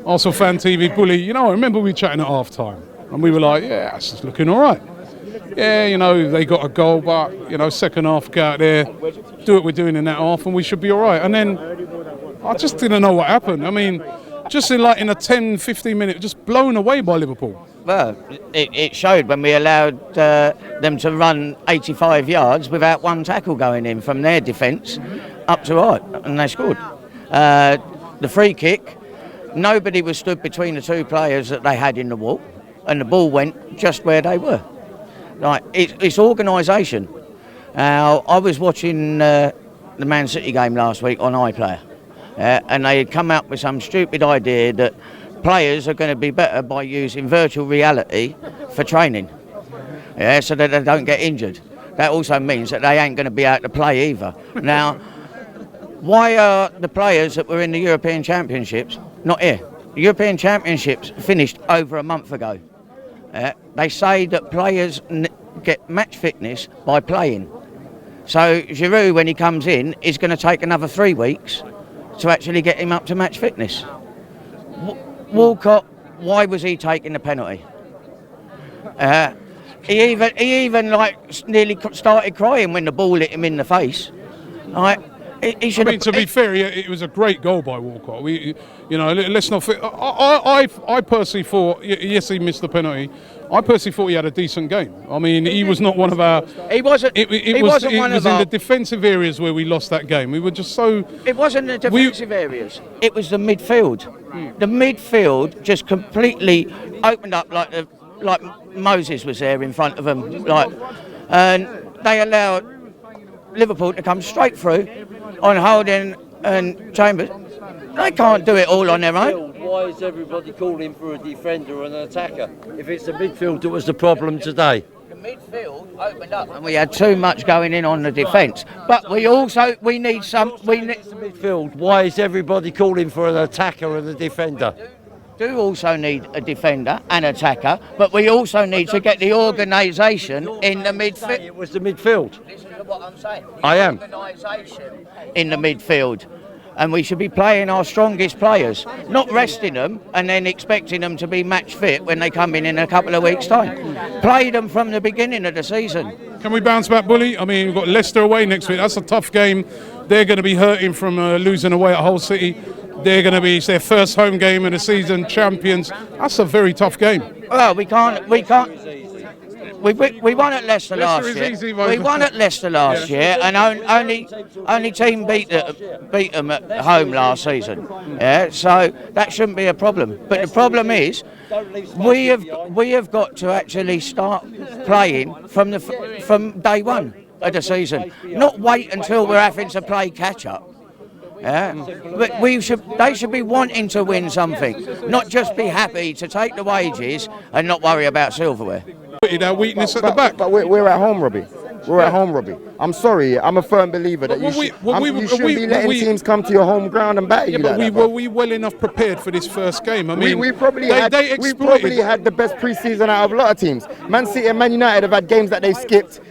Arsenal Fan TV Bully, you know, I remember we were chatting at half-time, and we were like, yeah, it's just looking all right. Yeah, you know, they got a goal, but, you know, second half, go out there, do what we're doing in that half, and we should be all right. And then I just didn't know what happened. I mean, just in a 10, 15 minute, just blown away by Liverpool. Well, it showed when we allowed them to run 85 yards without one tackle going in from their defence up to ours, and they scored. The free kick, nobody was stood between the two players that they had in the wall, and the ball went just where they were. Like, it's organisation. I was watching the Man City game last week on iPlayer, and they had come up with some stupid idea that players are going to be better by using virtual reality for training, so that they don't get injured. That also means that they ain't going to be able to play either. Now, why are the players that were in the European Championships not here? The European Championships finished over a month ago. They say that players get match fitness by playing. So Giroud, when he comes in, is going to take another 3 weeks to actually get him up to match fitness. Walcott, why was he taking the penalty? He even nearly started crying when the ball hit him in the face. He should. I mean, to be fair, it was a great goal by Walcott. Let's not. I personally thought, yes, he missed the penalty. I personally thought he had a decent game. I mean, he was not one of our. He wasn't. It was in the defensive areas where we lost that game. We were just so. It wasn't the defensive areas. It was the midfield. The midfield just completely opened up like Moses was there in front of them, and they allowed Liverpool to come straight through on Holding and Chambers. They can't do it all on their own. Why is everybody calling for a defender and an attacker? If it's the midfield that was the problem today. The midfield opened up and we had too much going in on the defence. But we need The midfield. Why is everybody calling for an attacker and a defender? Do also need a defender and attacker, but we also need to get the organisation in the midfield. It was the midfield. Listen to what I'm saying. I am. Organisation in the midfield, and we should be playing our strongest players, not resting them and then expecting them to be match fit when they come in a couple of weeks' time. Play them from the beginning of the season. Can we bounce back, Bully? I mean, we've got Leicester away next week. That's a tough game. They're going to be hurting from losing away at Hull City. They're going to be their first home game of the season, champions. That's a very tough game. Well, we can't. We won at Leicester last year. We won at Leicester last year, and only team beat them at home last season. Yeah, so that shouldn't be a problem. But the problem is, we have got to actually start playing from day one of the season, not wait until we're having to play catch up. Yeah, but they should be wanting to win something, not just be happy to take the wages and not worry about silverware. Our weakness at the back. But we're at home, Robbie. We're at home, Robbie. I'm sorry. I'm a firm believer that you shouldn't be letting teams come to your home ground and batter you. But were we well enough prepared for this first game? I mean, we probably had the best pre-season out of a lot of teams. Man City and Man United have had games that they've skipped.